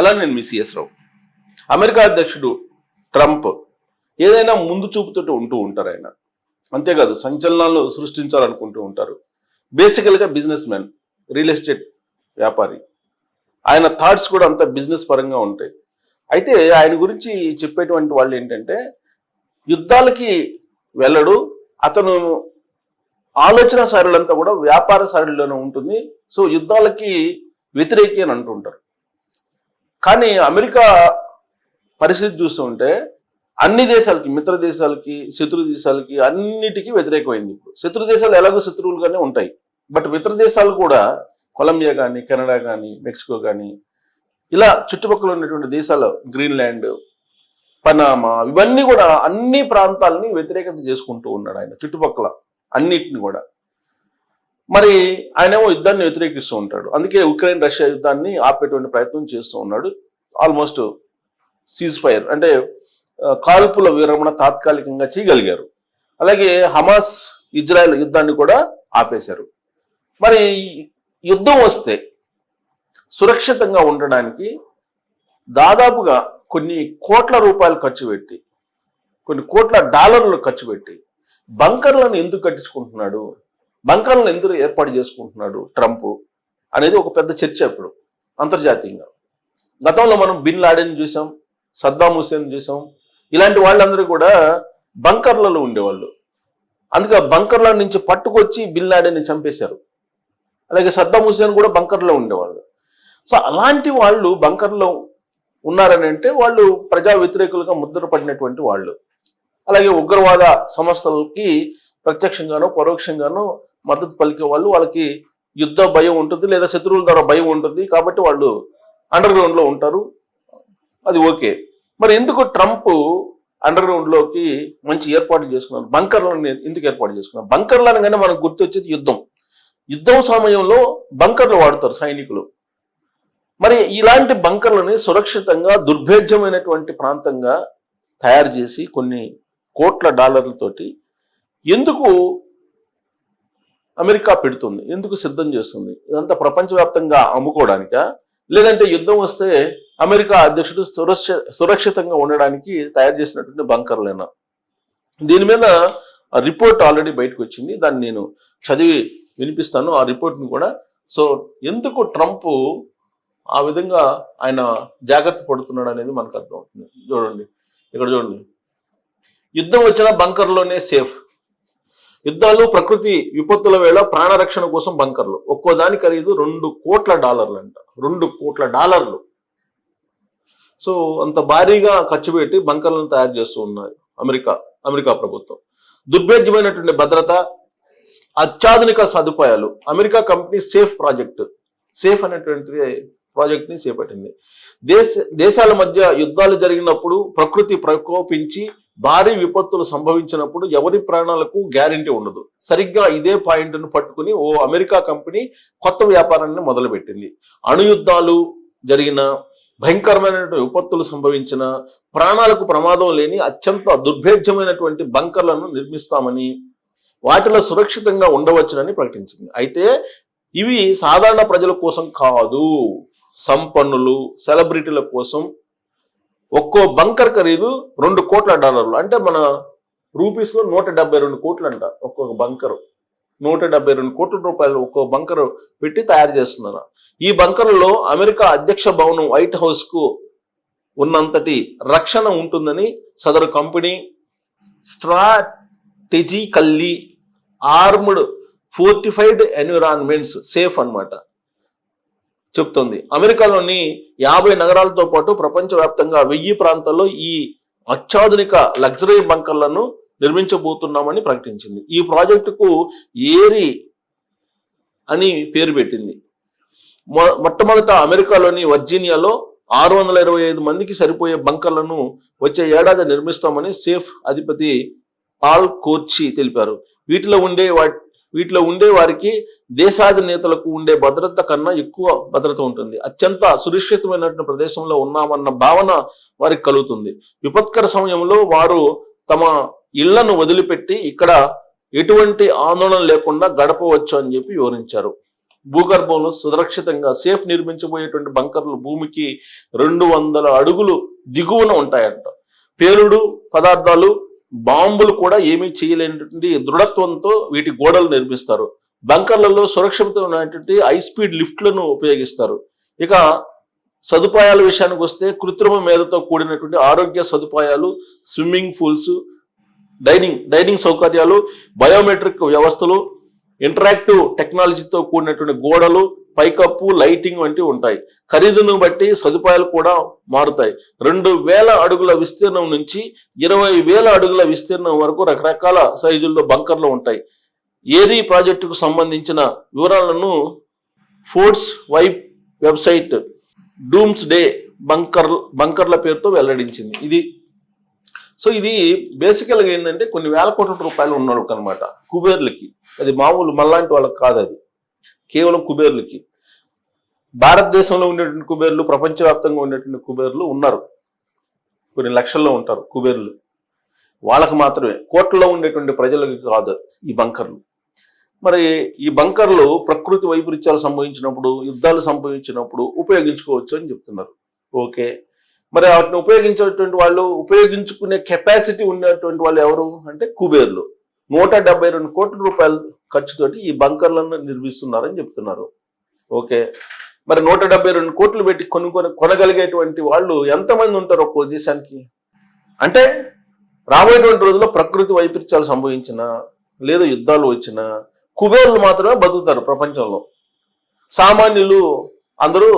అలా నేను మీ సిఎస్ రావు. అమెరికా అధ్యక్షుడు ట్రంప్ ఏదైనా ముందు చూపుతోటి ఉంటూ ఉంటారు ఆయన. అంతేకాదు సంచలనాలు సృష్టించాలనుకుంటూ ఉంటారు. బేసికల్గా బిజినెస్ మ్యాన్, రియల్ ఎస్టేట్ వ్యాపారి. ఆయన థాట్స్ కూడా అంత బిజినెస్ పరంగా ఉంటాయి. అయితే ఆయన గురించి చెప్పేటువంటి వాళ్ళు ఏంటంటే యుద్ధాలకి వెళ్ళడు, అతను ఆలోచన సరళంతా కూడా వ్యాపార సరళిలోనే ఉంటుంది. సో యుద్ధాలకి వ్యతిరేకి అని అంటుంటారు. కానీ అమెరికా పరిస్థితి చూస్తూ ఉంటే అన్ని దేశాలకి, మిత్ర దేశాలకి, శత్రు దేశాలకి అన్నిటికీ వ్యతిరేకమైంది. ఇప్పుడు శత్రు దేశాలు ఎలాగో శత్రువులుగానే ఉంటాయి, బట్ మిత్ర దేశాలు కూడా కొలంబియా కానీ, కెనడా కానీ, మెక్సికో కానీ, ఇలా చుట్టుపక్కల ఉన్నటువంటి దేశాలు, గ్రీన్లాండ్, పనామా, ఇవన్నీ కూడా అన్ని ప్రాంతాలని వ్యతిరేకత చేసుకుంటూ ఉన్నాడు ఆయన చుట్టుపక్కల అన్నిటిని కూడా. మరి ఆయనేమో యుద్ధాన్ని వ్యతిరేకిస్తూ ఉంటాడు. అందుకే ఉక్రెయిన్ రష్యా యుద్ధాన్ని ఆపేటువంటి ప్రయత్నం చేస్తూ ఉన్నాడు. ఆల్మోస్ట్ సీజ్ ఫైర్ అంటే కాల్పుల విరమణ తాత్కాలికంగా చేయగలిగారు. అలాగే హమాస్ ఇజ్రాయెల్ యుద్ధాన్ని కూడా ఆపేశారు. మరి యుద్ధం వస్తే సురక్షితంగా ఉండడానికి దాదాపుగా కొన్ని కోట్ల రూపాయలు ఖర్చు పెట్టి, కొన్ని కోట్ల డాలర్లు ఖర్చు పెట్టి బంకర్లను ఎందుకు కట్టించుకుంటున్నాడు, బంకర్లను ఎందుకు ఏర్పాటు చేసుకుంటున్నాడు ట్రంప్ అనేది ఒక పెద్ద చర్చ ఇప్పుడు అంతర్జాతీయంగా. గతంలో మనం బిన్ లాడెన్ చూసాం, సద్దాం హుసేన్ చూసాం. ఇలాంటి వాళ్ళందరూ కూడా బంకర్లలో ఉండేవాళ్ళు. అందుకే బంకర్ల నుంచి పట్టుకొచ్చి బిన్ లాడెన్ని చంపేశారు. అలాగే సద్దాం హుసేన్ కూడా బంకర్లో ఉండేవాళ్ళు. సో అలాంటి వాళ్ళు బంకర్లో ఉన్నారని అంటే వాళ్ళు ప్రజా వ్యతిరేకులుగా ముద్రపడినటువంటి వాళ్ళు. అలాగే ఉగ్రవాద సంస్థలకి ప్రత్యక్షంగానో పరోక్షంగానో మద్దతు పలికే వాళ్ళు, వాళ్ళకి యుద్ధ భయం ఉంటుంది లేదా శత్రువుల ద్వారా భయం ఉంటుంది. కాబట్టి వాళ్ళు అండర్ గ్రౌండ్లో ఉంటారు. అది ఓకే. మరి ఎందుకు ట్రంప్ అండర్ గ్రౌండ్లోకి మంచి ఏర్పాటు చేసుకున్నారు? బంకర్లను ఎందుకు ఏర్పాటు చేసుకున్నారు? బంకర్లు అనగానే మనకు గుర్తొచ్చేది యుద్ధం. యుద్ధం సమయంలో బంకర్లు వాడతారు సైనికులు. మరి ఇలాంటి బంకర్లని సురక్షితంగా దుర్భేద్యమైనటువంటి ప్రాంతంగా తయారు చేసి కొన్ని కోట్ల డాలర్లతోటి ఎందుకు అమెరికా పెడుతుంది, ఎందుకు సిద్ధం చేస్తుంది? ఇదంతా ప్రపంచవ్యాప్తంగా అమ్ముకోవడానికా, లేదంటే యుద్ధం వస్తే అమెరికా అధ్యక్షుడు సురక్షితంగా ఉండడానికి తయారు చేసినటువంటి బంకర్లేనా? దీని మీద రిపోర్ట్ ఆల్రెడీ బయటకు వచ్చింది. దాన్ని నేను చదివి వినిపిస్తాను ఆ రిపోర్ట్ని కూడా. సో ఎందుకు ట్రంప్ ఆ విధంగా ఆయన జాగ్రత్త పడుతున్నాడు అనేది మనకు అర్థమవుతుంది. చూడండి, ఇక్కడ చూడండి. యుద్ధం వచ్చిన బంకర్లోనే సేఫ్. యుద్ధాలు, ప్రకృతి విపత్తుల వేళ ప్రాణరక్షణ కోసం బంకర్లు. ఒక్కో దాని ఖరీదు $2 కోట్ల అంట. $2 కోట్ల. సో అంత భారీగా ఖర్చు పెట్టి బంకర్లను తయారు చేస్తూ ఉన్నారు అమెరికా ప్రభుత్వం. దుర్భేద్యమైనటువంటి భద్రత, అత్యాధునిక సదుపాయాలు. అమెరికా కంపెనీ సేఫ్ అనేటువంటి ప్రాజెక్ట్ ని చేపట్టింది. దేశాల మధ్య యుద్ధాలు జరిగినప్పుడు, ప్రకృతి ప్రకోపించి భారీ విపత్తులు సంభవించినప్పుడు ఎవరి ప్రాణాలకు గ్యారంటీ ఉండదు. సరిగ్గా ఇదే పాయింట్ను పట్టుకుని ఓ అమెరికా కంపెనీ కొత్త వ్యాపారాన్ని మొదలుపెట్టింది. అణుయుద్ధాలు జరిగిన, భయంకరమైనటువంటి విపత్తులు సంభవించిన, ప్రాణాలకు ప్రమాదం లేని అత్యంత దుర్భేద్యమైనటువంటి బంకర్లను నిర్మిస్తామని, వాటిలో సురక్షితంగా ఉండవచ్చునని ప్రకటించింది. అయితే ఇవి సాధారణ ప్రజల కోసం కాదు, సంపన్నులు, సెలబ్రిటీల కోసం. ఒక్కో బంకర్ ఖరీదు $2 కోట్ల. అంటే మన రూపీస్లో 172 కోట్లు అంట ఒక్కొక్క బంకరు. 172 కోట్ల రూపాయలు ఒక్కో బంకరు పెట్టి తయారు చేస్తున్నారు. ఈ బంకర్లలో అమెరికా అధ్యక్ష భవనం వైట్ హౌస్ కు ఉన్నంతటి రక్షణ ఉంటుందని సదరు company strategically armed fortified environments safe అన్నమాట చెప్తుంది. అమెరికాలోని 50 నగరాలతో పాటు ప్రపంచవ్యాప్తంగా 1000 ప్రాంతాల్లో ఈ అత్యాధునిక లగ్జరీ బంకర్లను నిర్మించబోతున్నామని ప్రకటించింది. ఈ ప్రాజెక్టుకు ఏరి అని పేరు పెట్టింది. మొట్టమొదట అమెరికాలోని వర్జీనియాలో 625 మందికి సరిపోయే బంకర్లను వచ్చే ఏడాది నిర్మిస్తామని సేఫ్ అధిపతి పాల్ కోర్చి తెలిపారు. వీటిలో ఉండే వారికి దేశాధినేతలకు ఉండే భద్రత కన్నా ఎక్కువ భద్రత ఉంటుంది. అత్యంత సురక్షితమైనటువంటి ప్రదేశంలో ఉన్నామన్న భావన వారికి కలుగుతుంది. విపత్కర సమయంలో వారు తమ ఇళ్లను వదిలిపెట్టి ఇక్కడ ఎటువంటి ఆందోళన లేకుండా గడపవచ్చు అని చెప్పి వివరించారు. భూగర్భంలో సురక్షితంగా సేఫ్ నిర్మించబోయేటువంటి బంకర్లు భూమికి 200 అడుగులు దిగువన ఉంటాయంట. పేలుడు పదార్థాలు బాంబులు కూడా ఏమీ చేయలేనటువంటి దృఢత్వంతో వీటి గోడలు నిర్మిస్తారు. బంకర్లలో సురక్షితమైనటువంటి హై స్పీడ్ లిఫ్ట్లను ఉపయోగిస్తారు. ఇక సదుపాయాల విషయానికి వస్తే కృత్రిమ మేధతో కూడినటువంటి ఆరోగ్య సదుపాయాలు, స్విమ్మింగ్ పూల్స్, డైనింగ్ సౌకర్యాలు, బయోమెట్రిక్ వ్యవస్థలు, ఇంటరాక్టివ్ టెక్నాలజీతో కూడినటువంటి గోడలు, పైకప్పు, లైటింగ్ వంటివి ఉంటాయి. ఖరీదును బట్టి సదుపాయాలు కూడా మారుతాయి. 2000 అడుగుల విస్తీర్ణం నుంచి 20,000 అడుగుల విస్తీర్ణం వరకు రకరకాల సైజుల్లో బంకర్లు ఉంటాయి. ఏరీ ప్రాజెక్టుకు సంబంధించిన వివరాలను ఫోర్స్ వైప్ వెబ్సైట్ డూమ్స్ డే బంకర్ల పేరుతో వెల్లడించింది. ఇది బేసికల్గా ఏంటంటే కొన్ని వేల కోట్ల రూపాయలు ఉన్నాడు అనమాట కుబేర్లకి. అది మామూలు మళ్ళాంటి వాళ్ళకి కాదు, అది కేవలం కుబేర్లకి. భారతదేశంలో ఉండేటువంటి కుబేర్లు, ప్రపంచవ్యాప్తంగా ఉండేటువంటి కుబేర్లు ఉన్నారు, కొన్ని లక్షల్లో ఉంటారు కుబేర్లు. వాళ్ళకి మాత్రమే, కోట్లలో ఉండేటువంటి ప్రజలకి కాదు ఈ బంకర్లు. మరి ఈ బంకర్లు ప్రకృతి వైపరీత్యాలు సంభవించినప్పుడు, యుద్ధాలు సంభవించినప్పుడు ఉపయోగించుకోవచ్చు అని చెప్తున్నారు. ఓకే, మరి వాటిని ఉపయోగించేటువంటి వాళ్ళు, ఉపయోగించుకునే కెపాసిటీ ఉన్నటువంటి వాళ్ళు ఎవరు అంటే కుబేర్లు. 172 కోట్ల రూపాయల ఖర్చుతోటి ఈ బంకర్లను నిర్మిస్తున్నారని చెప్తున్నారు. ఓకే, మరి 172 కోట్లు పెట్టి కొనగలిగేటువంటి వాళ్ళు ఎంతమంది ఉంటారు ఒక్కో దేశానికి? అంటే రాబోయేటువంటి రోజుల్లో ప్రకృతి వైపరీత్యాలు సంభవించినా లేదా యుద్ధాలు వచ్చినా కుబేర్లు మాత్రమే బతుకుతారు ప్రపంచంలో. సామాన్యులు అందరూ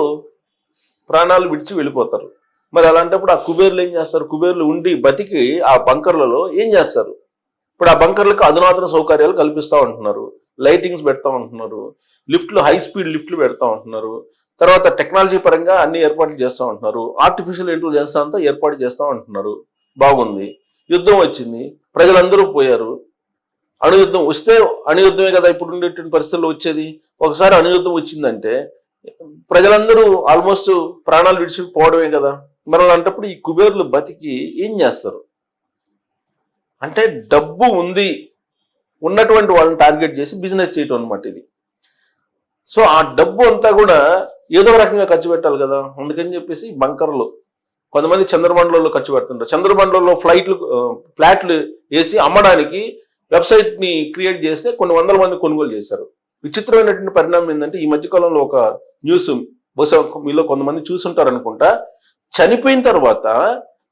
ప్రాణాలు విడిచి వెళ్ళిపోతారు. మరి అలాంటప్పుడు ఆ కుబేర్లు ఏం చేస్తారు? కుబేర్లు ఉండి బతికి ఆ బంకర్లలో ఏం చేస్తారు? ఇప్పుడు ఆ బంకర్లకు అధునాతన సౌకర్యాలు కల్పిస్తూ ఉంటున్నారు, లైటింగ్స్ పెడతా ఉంటున్నారు, లిఫ్ట్లు, హై స్పీడ్ లిఫ్ట్లు పెడతా ఉంటున్నారు. తర్వాత టెక్నాలజీ పరంగా అన్ని ఏర్పాట్లు చేస్తూ ఉంటున్నారు, ఆర్టిఫిషియల్ ఇంటెలిజెన్స్ అంతా ఏర్పాటు చేస్తూ ఉంటున్నారు. బాగుంది. యుద్ధం వచ్చింది, ప్రజలందరూ పోయారు. అణుయుద్ధం వస్తే, అణుయుద్ధమే కదా ఇప్పుడు ఉండేటువంటి పరిస్థితుల్లో వచ్చేది. ఒకసారి అణుయుద్ధం వచ్చిందంటే ప్రజలందరూ ఆల్మోస్ట్ ప్రాణాలు విడిచిపోవడమే కదా. మరి అలాంటప్పుడు ఈ కుబేర్లు బతికి ఏం చేస్తారు? అంటే డబ్బు ఉంది, ఉన్నటువంటి వాళ్ళని టార్గెట్ చేసి బిజినెస్ చేయటం అనమాట ఇది. సో ఆ డబ్బు అంతా కూడా ఏదో రకంగా ఖర్చు పెట్టాలి కదా. అందుకని చెప్పేసి బంకర్లు కొంతమంది చంద్రమండలంలో ఖర్చు పెడుతుంటారు. చంద్రమండలంలో ఫ్లాట్లు వేసి అమ్మడానికి వెబ్సైట్ని క్రియేట్ చేస్తే కొన్ని వందల మంది కొనుగోలు చేశారు. విచిత్రమైనటువంటి పరిణామం ఏంటంటే, ఈ మధ్యకాలంలో ఒక న్యూస్, బహుశా మీలో కొంతమంది చూసుంటారు అనుకుంటా, చనిపోయిన తర్వాత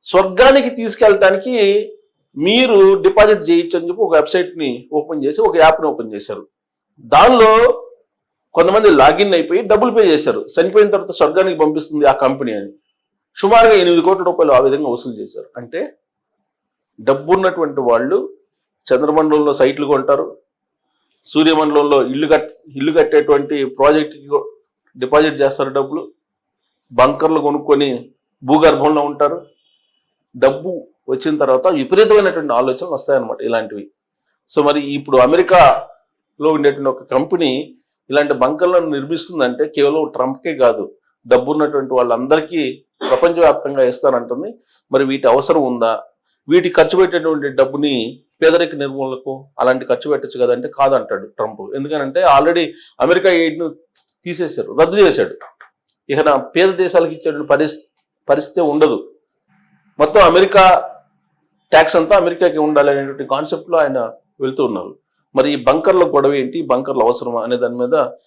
స్వర్గానికి తీసుకెళ్ళటానికి మీరు డిపాజిట్ చేయొచ్చు అని చెప్పి ఒక వెబ్సైట్ని ఓపెన్ చేసి, ఒక యాప్ని ఓపెన్ చేశారు. దానిలో కొంతమంది లాగిన్ అయిపోయి డబ్బులు పే చేశారు. చనిపోయిన తర్వాత స్వర్గానికి పంపిస్తుంది ఆ కంపెనీ అని. సుమారుగా 8 కోట్ల రూపాయలు ఆ విధంగా వసూలు చేశారు. అంటే డబ్బు ఉన్నటువంటి వాళ్ళు చంద్రమండలంలో సైట్లు కొంటారు, సూర్యమండలంలో ఇల్లు కట్టేటువంటి ప్రాజెక్ట్కి డిపాజిట్ చేస్తారు డబ్బులు, బంకర్లు కొనుక్కొని భూగర్భంలో ఉంటారు. డబ్బు వచ్చిన తర్వాత విపరీతమైనటువంటి ఆలోచనలు వస్తాయన్నమాట ఇలాంటివి. సో మరి ఇప్పుడు అమెరికాలో ఉండేటువంటి ఒక కంపెనీ ఇలాంటి బంకర్లను నిర్మిస్తుందంటే కేవలం ట్రంప్కే కాదు, డబ్బు ఉన్నటువంటి వాళ్ళందరికీ ప్రపంచవ్యాప్తంగా ఇస్తానంటుంది. మరి వీటి అవసరం ఉందా? వీటి ఖర్చు పెట్టేటువంటి డబ్బుని పేదరిక నిర్మూలనకు అలాంటి ఖర్చు పెట్టచ్చు కదంటే కాదంటాడు ట్రంప్. ఎందుకనంటే ఆల్రెడీ అమెరికా ఎయిడ్ను తీసేశారు, రద్దు చేశాడు. ఇక నా పేద దేశాలకు ఇచ్చేటువంటి పరిస్థితి ఉండదు. మొత్తం అమెరికా ట్యాక్స్ అంతా అమెరికాకి ఉండాలి అనేటువంటి కాన్సెప్ట్లో ఆయన వెళ్తూ ఉన్నారు. మరి ఈ బంకర్ల గొడవ ఏంటి, బంకర్లు అవసరమా అనే దాని మీద